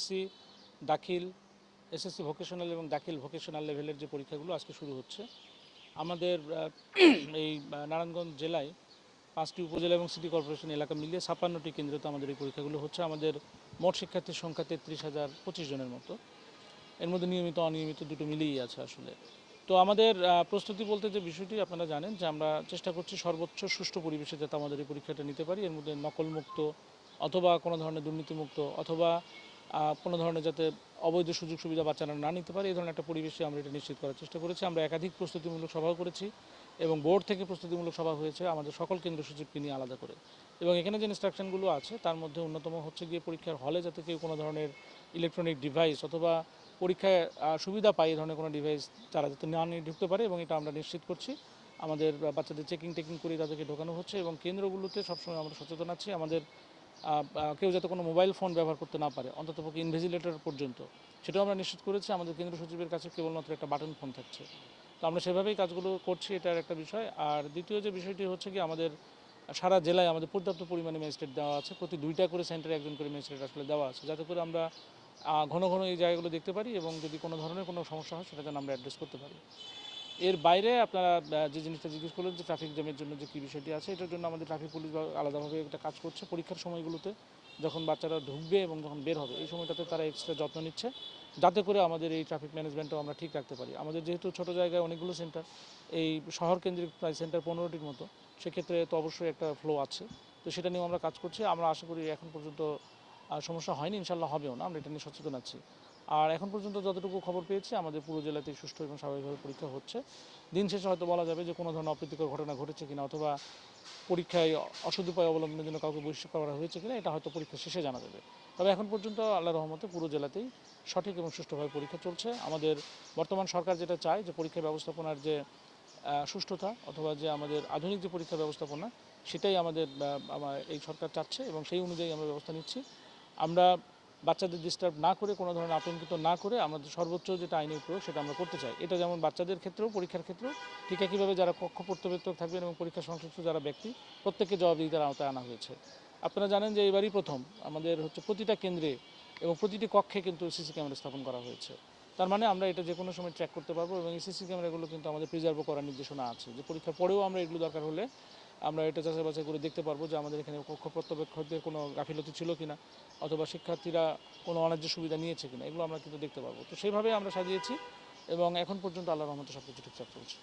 SSC দাখিল, SSC vocational এবং দাখিল ভোকেশনাল লেভেলের যে পরীক্ষাগুলো আজকে শুরু হচ্ছে। আমাদের এই নারায়ণগঞ্জ জেলায় 5টি উপজেলা এবং সিটি কর্পোরেশন এলাকা মিলিয়ে 56টি কেন্দ্রতে আমাদের এই পরীক্ষাগুলো হচ্ছে। আমাদের মোট শিক্ষার্থীর সংখ্যা 33,025 জনের মতো। এর মধ্যে নিয়মিত অনিয়মিত দুটো মিলিয়েই আছে আসলে। তো আমাদের প্রস্তুতি বলতে যে বিষয়টি আপনারা জানেন যে আমরা চেষ্টা করছি সর্বোচ্চ সুষ্ঠু পরিবেশে যাতে আমাদের এই পরীক্ষাটা নিতে পারি। এর মধ্যে নকলমুক্ত অথবা কোনো ধরনের দুর্নীতিমুক্ত অথবা কোনো ধরনের যাতে অবৈধ সুযোগ সুবিধা বাচ্চারা না নিতে পারে এই ধরনের একটা পরিবেশে আমরা এটা নিশ্চিত করার চেষ্টা করেছি। আমরা একাধিক প্রস্তুতিমূলক সভাও করেছি এবং বোর্ড থেকে প্রস্তুতিমূলক সভা হয়েছে আমাদের সকল কেন্দ্র সচিবকে নিয়ে আলাদা করে। এবং এখানে যে ইনস্ট্রাকশনগুলো আছে তার মধ্যে অন্যতম হচ্ছে গিয়ে পরীক্ষার হলে যাতে কেউ কোনো ধরনের ইলেকট্রনিক ডিভাইস অথবা পরীক্ষায় সুবিধা পায় এই ধরনের কোনো ডিভাইস তারা যাতে না নিয়ে ঢুকতে পারে এবং এটা আমরা নিশ্চিত করছি। আমাদের বাচ্চাদের টেকিং করে তাদেরকে ঢোকানো হচ্ছে এবং কেন্দ্রগুলোতে সবসময় আমরা সচেতন আছি। আমাদের কেউ যাতে কোনো মোবাইল ফোন ব্যবহার করতে না পারে অন্ততপক্ষে ইনভিজিলেটর পর্যন্ত, সেটাও আমরা নিশ্চিত করেছি। আমাদের কেন্দ্র সচিবের কাছে কেবলমাত্র একটা বাটন ফোন থাকছে। তো আমরা সেভাবেই কাজগুলো করছি, এটার একটা বিষয়। আর দ্বিতীয় যে বিষয়টি হচ্ছে কি আমাদের সারা জেলায় আমাদের পর্যাপ্ত পরিমাণে ম্যাজিস্ট্রেট দেওয়া আছে। প্রতি 2টা করে সেন্টারে একজন করে ম্যাজিস্ট্রেট আসলে দেওয়া আছে যাতে করে আমরা ঘন ঘন এই জায়গাগুলো দেখতে পারি এবং যদি কোনো ধরনের কোনো সমস্যা হয় সেটা যেন আমরা অ্যাড্রেস করতে পারি। এর বাইরে আপনারা যে জিনিসটা জিজ্ঞেস করলেন যে ট্রাফিক জ্যামের জন্য যে কী বিষয়টি আছে, এটার জন্য আমাদের ট্রাফিক পুলিশ আলাদাভাবে একটা কাজ করছে। পরীক্ষার সময়গুলোতে যখন বাচ্চারা ঢুকবে এবং যখন বের হবে এই সময়টাতে তারা এক্সট্রা যত্ন নিচ্ছে যাতে করে আমাদের এই ট্রাফিক ম্যানেজমেন্টও আমরা ঠিক রাখতে পারি। আমাদের যেহেতু ছোটো জায়গায় অনেকগুলো সেন্টার, এই শহর কেন্দ্রিক প্রায় সেন্টার 15টির মতো, সেক্ষেত্রে তো অবশ্যই একটা ফ্লো আছে। তো সেটা নিয়েও আমরা কাজ করছি। আমরা আশা করি এখন পর্যন্ত সমস্যা হয়নি, ইনশাল্লাহ হবেও না, আমরা এটা নিয়ে সচেতন আছি। আর এখন পর্যন্ত যতটুকু খবর পেয়েছি আমাদের পুরো জেলাতেই সুষ্ঠু এবং স্বাভাবিকভাবে পরীক্ষা হচ্ছে। দিন শেষে হয়তো বলা যাবে যে কোনো ধরনের অপ্রীতিকর ঘটনা ঘটেছে কিনা অথবা পরীক্ষায় অসৎ উপায় অবলম্বনের জন্য কাউকে বহিষ্কার করা হয়েছে কিনা এটা হয়তো পরীক্ষা শেষে জানা যাবে। তবে এখন পর্যন্ত আল্লাহর রহমতে পুরো জেলাতেই সঠিক এবং সুষ্ঠুভাবে পরীক্ষা চলছে। আমাদের বর্তমান সরকার যেটা চায় যে পরীক্ষা ব্যবস্থাপনার যে সুষ্ঠুতা অথবা যে আমাদের আধুনিক যে পরীক্ষা ব্যবস্থাপনা সেটাই আমাদের এই সরকার চাচ্ছে এবং সেই অনুযায়ী আমরা ব্যবস্থা নিচ্ছি। আমরা বাচ্চাদের ডিস্টার্ব না করে কোনো ধরনের আতঙ্কিত না করে আমাদের সর্বোচ্চ যেটা আইনের প্রয়োগ সেটা আমরা করতে চাই। এটা যেমন বাচ্চাদের ক্ষেত্রেও পরীক্ষার ক্ষেত্রেও ঠিক একইভাবে যারা কক্ষ পর্যবেক্ষক থাকবেন এবং পরীক্ষা সংশ্লিষ্ট যারা ব্যক্তি প্রত্যেককে জবাবদিহিতার আওতায় আনা হয়েছে। আপনারা জানেন যে এবারই প্রথম আমাদের প্রতিটা কেন্দ্রে এবং প্রতিটি কক্ষে কিন্তু সিসি ক্যামেরা স্থাপন করা হয়েছে। তার মানে আমরা এটা যে কোনো সময় ট্র্যাক করতে পারবো এবং এই সিসি ক্যামেরাগুলো কিন্তু আমাদের প্রিজার্ভও করার নির্দেশনা আছে যে পরীক্ষার পরেও আমরা এগুলো দরকার হলে আমরা এটা যাচাই বাছাই করে দেখতে পারবো যে আমাদের এখানে কক্ষ পর্যবেক্ষকদের কোনো গাফিলতি ছিল কিনা অথবা শিক্ষার্থীরা কোনো অন্যায্য সুবিধা নিয়েছে কিনা এগুলো আমরা কিন্তু দেখতে পারবো। তো সেইভাবে আমরা সাজিয়েছি এবং এখন পর্যন্ত আল্লাহর রহমতে সব কিছু ঠিকঠাক চলছে।